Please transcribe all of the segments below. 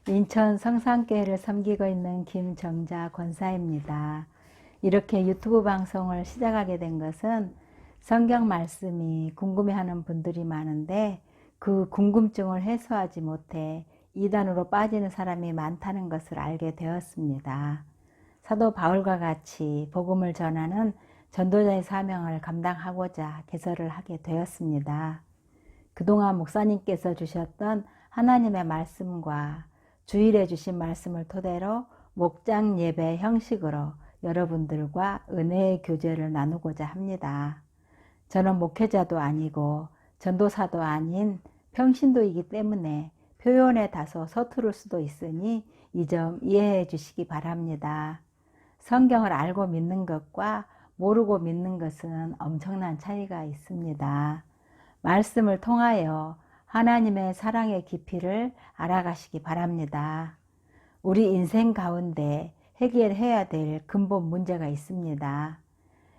인천 성산교회를 섬기고 있는 김정자 권사입니다. 이렇게 유튜브 방송을 시작하게 된 것은 성경 말씀이 궁금해하는 분들이 많은데 그 궁금증을 해소하지 못해 이단으로 빠지는 사람이 많다는 것을 알게 되었습니다. 사도 바울과 같이 복음을 전하는 전도자의 사명을 감당하고자 개설을 하게 되었습니다. 그동안 목사님께서 주셨던 하나님의 말씀과 주일에 주신 말씀을 토대로 목장 예배 형식으로 여러분들과 은혜의 교제를 나누고자 합니다. 저는 목회자도 아니고 전도사도 아닌 평신도이기 때문에 표현에 다소 서투를 수도 있으니 이 점 이해해 주시기 바랍니다. 성경을 알고 믿는 것과 모르고 믿는 것은 엄청난 차이가 있습니다. 말씀을 통하여 하나님의 사랑의 깊이를 알아가시기 바랍니다. 우리 인생 가운데 해결해야 될 근본 문제가 있습니다.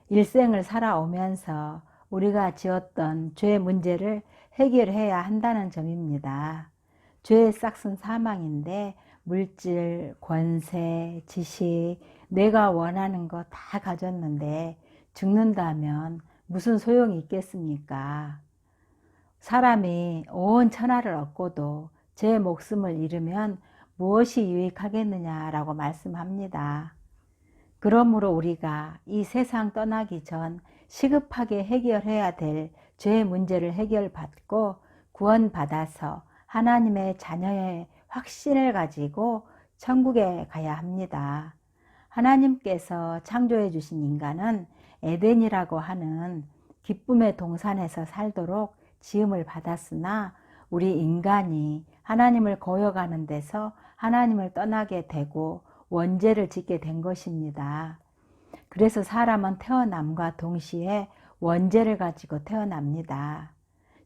일생을 살아오면서 우리가 지었던 죄 문제를 해결해야 한다는 점입니다. 죄의 싹은 사망인데 물질, 권세, 지식, 내가 원하는 거 다 가졌는데 죽는다면 무슨 소용이 있겠습니까? 사람이 온 천하를 얻고도 제 목숨을 잃으면 무엇이 유익하겠느냐라고 말씀합니다. 그러므로 우리가 이 세상 떠나기 전 시급하게 해결해야 될 죄 문제를 해결받고 구원받아서 하나님의 자녀의 확신을 가지고 천국에 가야 합니다. 하나님께서 창조해 주신 인간은 에덴이라고 하는 기쁨의 동산에서 살도록 지음을 받았으나 우리 인간이 하나님을 거역하는 데서 하나님을 떠나게 되고 원죄를 짓게 된 것입니다. 그래서 사람은 태어남과 동시에 원죄를 가지고 태어납니다.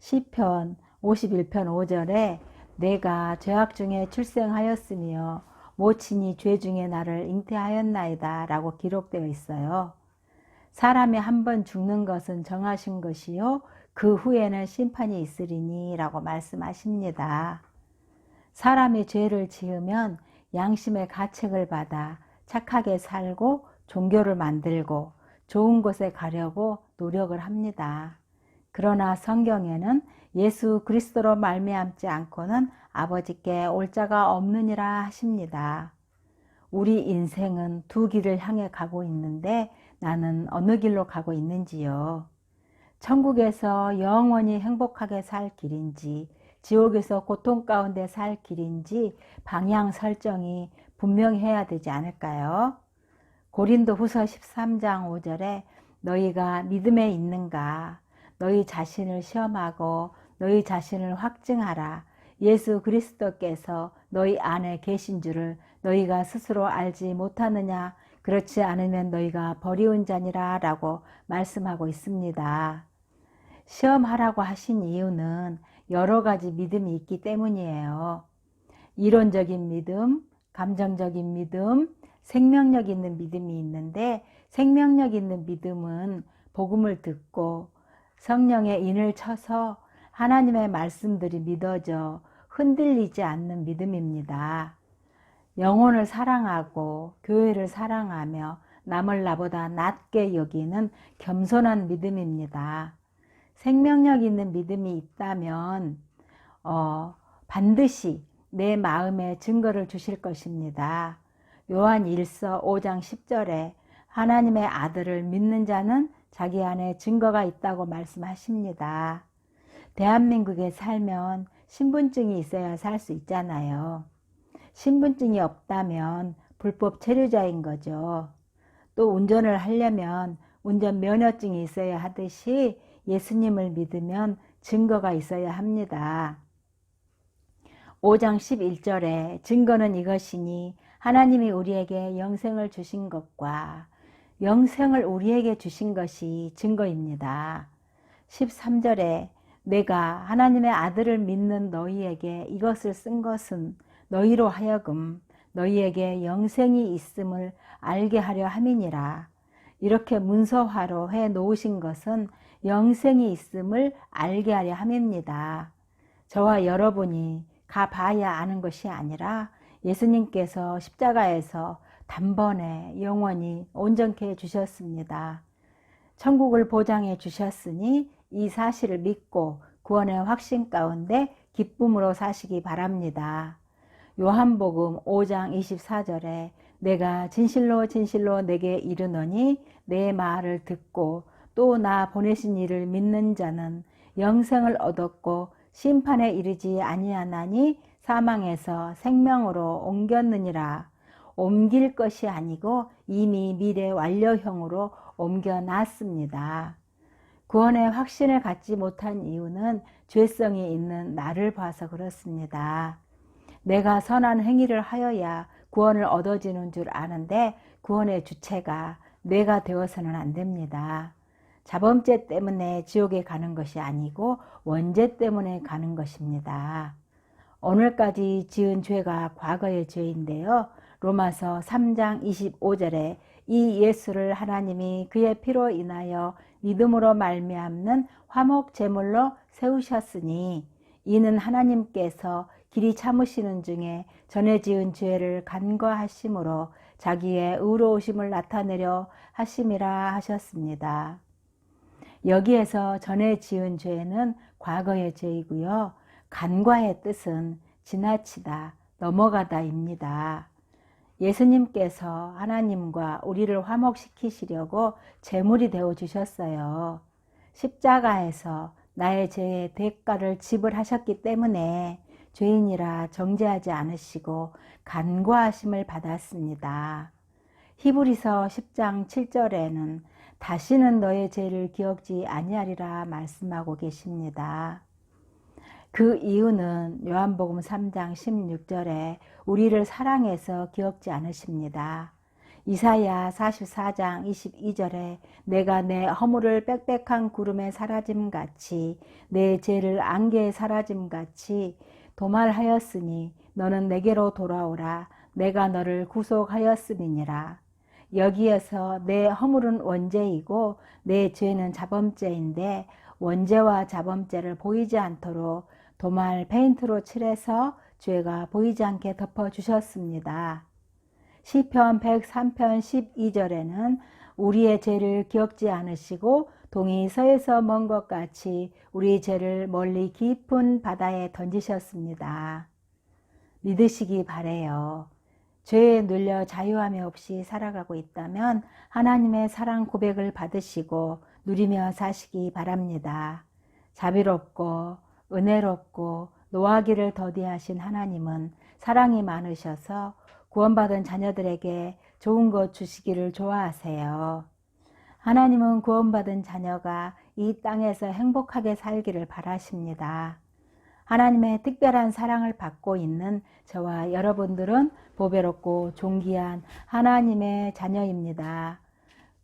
시편 51편 5절에 내가 죄악 중에 출생하였으며 모친이 죄 중에 나를 잉태하였나이다 라고 기록되어 있어요. 사람이 한 번 죽는 것은 정하신 것이요 그 후에는 심판이 있으리니 라고 말씀하십니다. 사람이 죄를 지으면 양심의 가책을 받아 착하게 살고 종교를 만들고 좋은 곳에 가려고 노력을 합니다. 그러나 성경에는 예수 그리스도로 말미암지 않고는 아버지께 올 자가 없느니라 하십니다. 우리 인생은 두 길을 향해 가고 있는데 나는 어느 길로 가고 있는지요? 천국에서 영원히 행복하게 살 길인지 지옥에서 고통 가운데 살 길인지 방향 설정이 분명히 해야 되지 않을까요? 고린도 후서 13장 5절에 너희가 믿음에 있는가? 너희 자신을 시험하고 너희 자신을 확증하라. 예수 그리스도께서 너희 안에 계신 줄을 너희가 스스로 알지 못하느냐? 그렇지 않으면 너희가 버리운 자니라 라고 말씀하고 있습니다. 시험하라고 하신 이유는 여러 가지 믿음이 있기 때문이에요. 이론적인 믿음, 감정적인 믿음, 생명력 있는 믿음이 있는데 생명력 있는 믿음은 복음을 듣고 성령의 인을 쳐서 하나님의 말씀들이 믿어져 흔들리지 않는 믿음입니다. 영혼을 사랑하고 교회를 사랑하며 남을 나보다 낮게 여기는 겸손한 믿음입니다. 생명력 있는 믿음이 있다면 반드시 내 마음에 증거를 주실 것입니다. 요한 1서 5장 10절에 하나님의 아들을 믿는 자는 자기 안에 증거가 있다고 말씀하십니다. 대한민국에 살면 신분증이 있어야 살 수 있잖아요. 신분증이 없다면 불법 체류자인 거죠. 또 운전을 하려면 운전면허증이 있어야 하듯이 예수님을 믿으면 증거가 있어야 합니다. 5장 11절에 증거는 이것이니 하나님이 우리에게 영생을 주신 것과 영생을 우리에게 주신 것이 증거입니다. 13절에 내가 하나님의 아들을 믿는 너희에게 이것을 쓴 것은 너희로 하여금 너희에게 영생이 있음을 알게 하려 함이니라. 이렇게 문서화로 해 놓으신 것은 영생이 있음을 알게 하려 함입니다. 저와 여러분이 가봐야 아는 것이 아니라 예수님께서 십자가에서 단번에 영원히 온전케 해주셨습니다. 천국을 보장해 주셨으니 이 사실을 믿고 구원의 확신 가운데 기쁨으로 사시기 바랍니다. 요한복음 5장 24절에 내가 진실로 진실로 내게 이르노니 내 말을 듣고 또 나 보내신 이를 믿는 자는 영생을 얻었고 심판에 이르지 아니하나니 사망에서 생명으로 옮겼느니라. 옮길 것이 아니고 이미 미래 완료형으로 옮겨놨습니다. 구원의 확신을 갖지 못한 이유는 죄성이 있는 나를 봐서 그렇습니다. 내가 선한 행위를 하여야 구원을 얻어지는 줄 아는데 구원의 주체가 내가 되어서는 안 됩니다. 자범죄 때문에 지옥에 가는 것이 아니고 원죄 때문에 가는 것입니다. 오늘까지 지은 죄가 과거의 죄인데요. 로마서 3장 25절에 이 예수를 하나님이 그의 피로 인하여 믿음으로 말미암는 화목 제물로 세우셨으니 이는 하나님께서 길이 참으시는 중에 전에 지은 죄를 간과하심으로 자기의 의로우심을 나타내려 하심이라 하셨습니다. 여기에서 전에 지은 죄는 과거의 죄이고요. 간과의 뜻은 지나치다, 넘어가다입니다. 예수님께서 하나님과 우리를 화목시키시려고 제물이 되어 주셨어요. 십자가에서 나의 죄의 대가를 지불하셨기 때문에 죄인이라 정죄하지 않으시고 간과하심을 받았습니다. 히브리서 10장 7절에는 다시는 너의 죄를 기억지 아니하리라 말씀하고 계십니다. 그 이유는 요한복음 3장 16절에 우리를 사랑해서 기억지 않으십니다. 이사야 44장 22절에 내가 내 허물을 빽빽한 구름에 사라짐같이 내 죄를 안개에 사라짐같이 도말하였으니 너는 내게로 돌아오라. 내가 너를 구속하였음이니라. 여기에서 내 허물은 원죄이고 내 죄는 자범죄인데 원죄와 자범죄를 보이지 않도록 도말 페인트로 칠해서 죄가 보이지 않게 덮어주셨습니다. 시편 103편 12절에는 우리의 죄를 기억지 않으시고 동이 서에서 먼 것 같이 우리 죄를 멀리 깊은 바다에 던지셨습니다. 믿으시기 바래요. 죄에 눌려 자유함이 없이 살아가고 있다면 하나님의 사랑 고백을 받으시고 누리며 사시기 바랍니다. 자비롭고 은혜롭고 노하기를 더디하신 하나님은 사랑이 많으셔서 구원받은 자녀들에게 좋은 것 주시기를 좋아하세요. 하나님은 구원받은 자녀가 이 땅에서 행복하게 살기를 바라십니다. 하나님의 특별한 사랑을 받고 있는 저와 여러분들은 보배롭고 존귀한 하나님의 자녀입니다.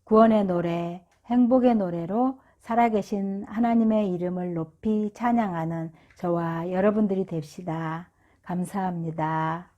구원의 노래, 행복의 노래로 살아계신 하나님의 이름을 높이 찬양하는 저와 여러분들이 됩시다. 감사합니다.